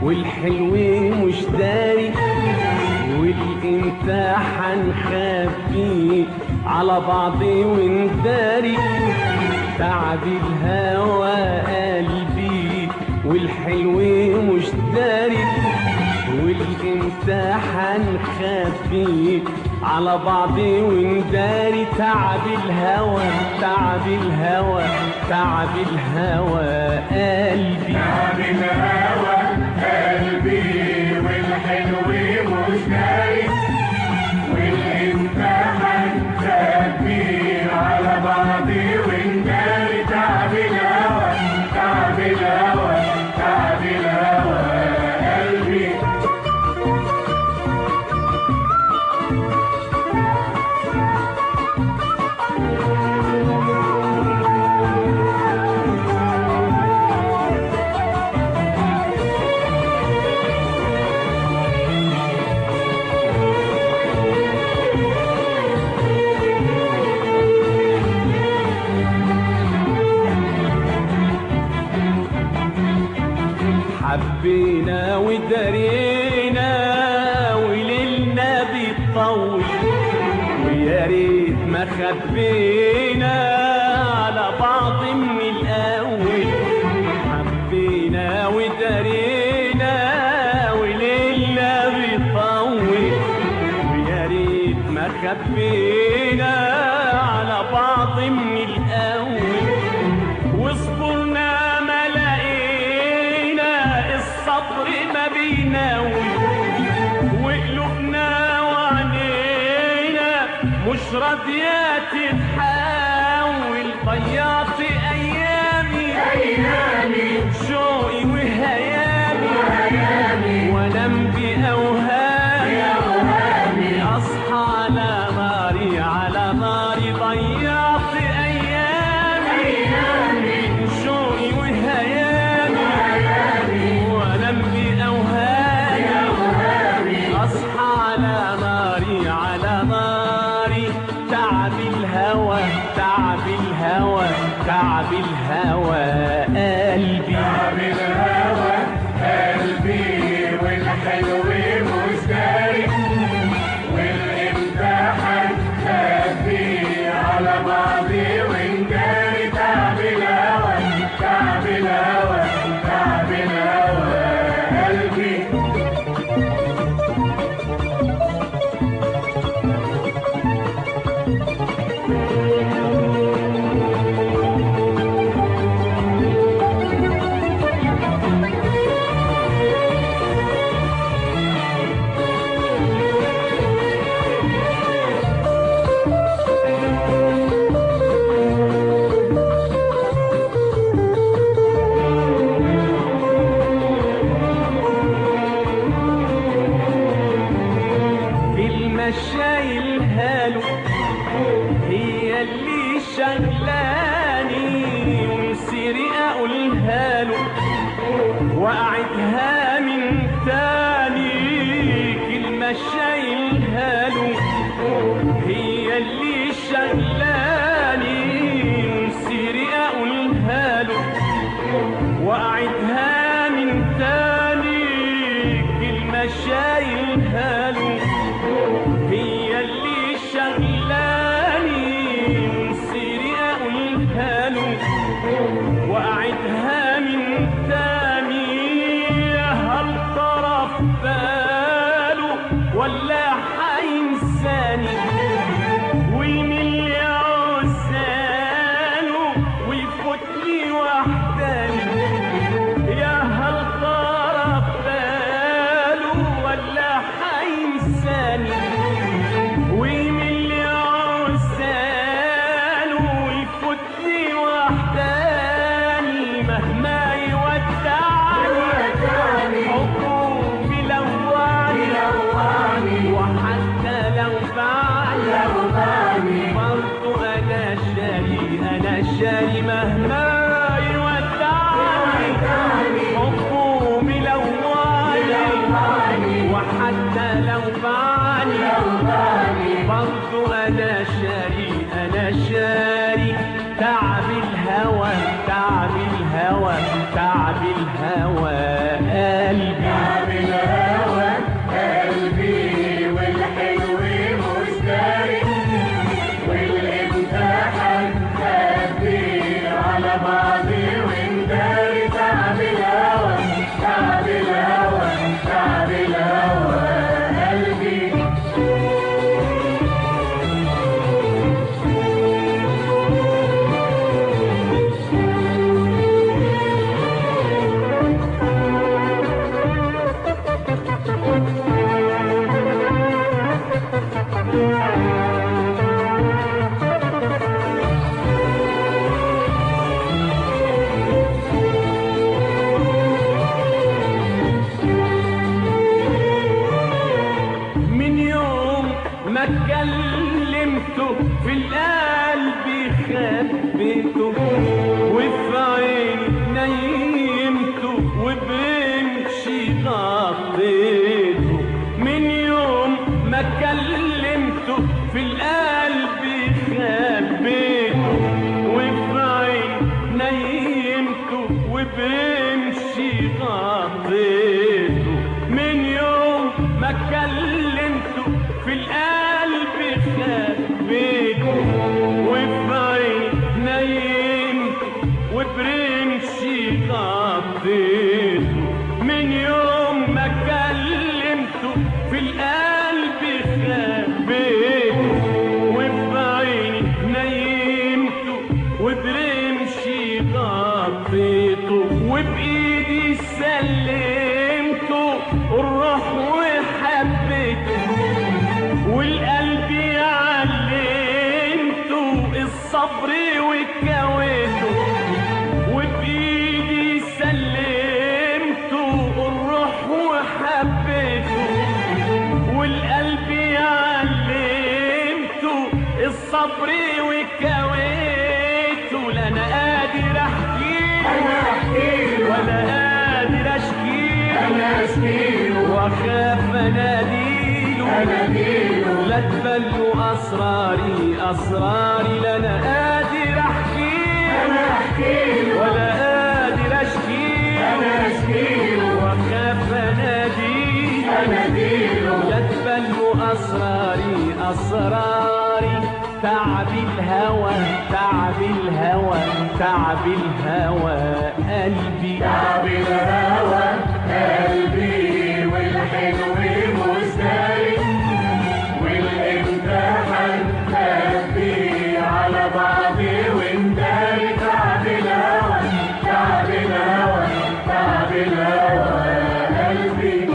والحلو مش داري، والامتحان خفي على بعضي ونداري. تعب الهوى قلبي والحلو مش داري، والامتحان خفي على بعضي ونداري. تعب الهوى تعب الهوى تعب الهوى قلبي، تعب الهوى قلبي والحلو مش داري، والامتحان خفي على بعضي ونداري. تعب الهوى تعب الهوى تعب الهوى قلبي. حبينا ودارينا وليلنا بيطول، ويا ريت ما خبينا على بعض من الاول. حبينا ودارينا وليلنا بيطول، ويا ريت ما خبينا على بعض من الاول. وصبرنا ما لقينا الصبر ما بيناول، وقلوبنا وعنينا مش راضية تتحول. ضيعت ايامي شوقي وهيامي، وانام باوهامي اصحى على ناري على ناري. ضيعت ايامي شوقي وهيامي، وانام باوهامي اصحى على ناري على ناري. تعب الهوى تعب الهوى تعب الهوى قلبي، تعب الهوى قلبي والحلو مش داري، والامتحان خفي على بعضي ونداري. تعب الهوى تعب الهوى تعب الهوى قلبي. كلمة شايلها له هي اللي شغلاني، ومسيري اقولها له واعدها من تاني. كلمة شايلها له هي اللي شغلاني، ومسيري اقولها له واعدها من تاني. كلمة شايلها له هي اللي شغلاني، مسيري اقولها له واعدها من تاني. هل طرف باله ولا حينساني، ويميل عزاله ويفوتني وحداني. يا هل طرف باله ولا حينساني، ويميل عزاله ويفوتني وحداني. مهما يودعني حبه بلواني، وحتى لو باعني برضو انا شاري مهما يودعني حبه بلواني، وحتى لو باعني برضو انا شاري. تعب الهوى تعب الهوى تعب الهوى قلبي. كلمته في القلب خبيته وفي عيني نيمته وبرمشي غطيته من يوم ما كلمته في القلب خبيته وفي عيني نيمته وبرمشي غطيته وبإيدي سلمته الروح وحبيته والقلب علمته الصبر وكويته وبإيدي سلمته الروح وحبيته والقلب علمته الصبر وكويته لا انا قادر احكيله ولا قادر اشكيله واخاف اناديله لا تبلوا اسراري لا انا قادر احكيله ولا قادر اشكيله واخاف اناديله لا تبلوا اسراري تعب الهوى قلبي والحلو مزدري والامتحان خبي على بعضي ونداري تعب الهوى قلبي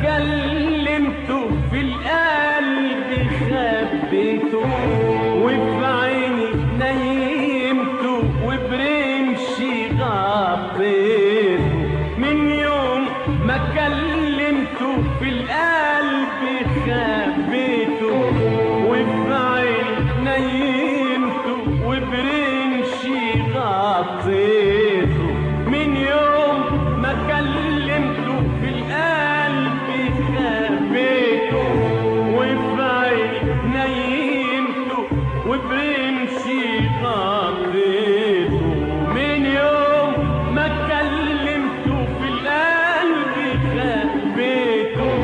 كلمته في القلب خبيته وفي عيني نيمته وبرمشي غطيته من يوم ما كلمته في القلب خبيته وفي عيني نيمته وبرمشي غطيته من يوم ما كلمته في القلب خبيته وفي عيني نيمته وبرمشي غطيته من يوم ما كلمته في القلب خبيته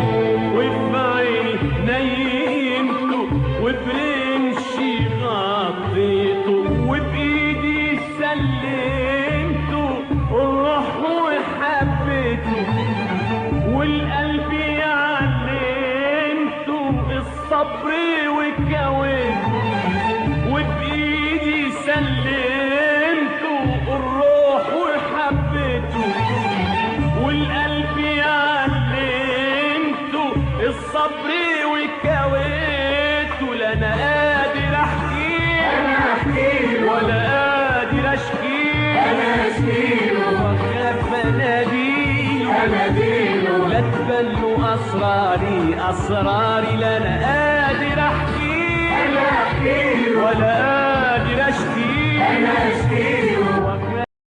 وفي عيني نيمته وبرمشي غطيته وبإيدي سلمته الروح وحبيته والقلب علمته الصبر وكويته وبإيدي سلمته الروح وحبيته والقلب علمته الصبر وكويته لا انا قادر احكيله ولا قادر اشكيله واخاف اناديله لا تبلوا اسراري لا انا قادر احكيله ولا قادر اشكيله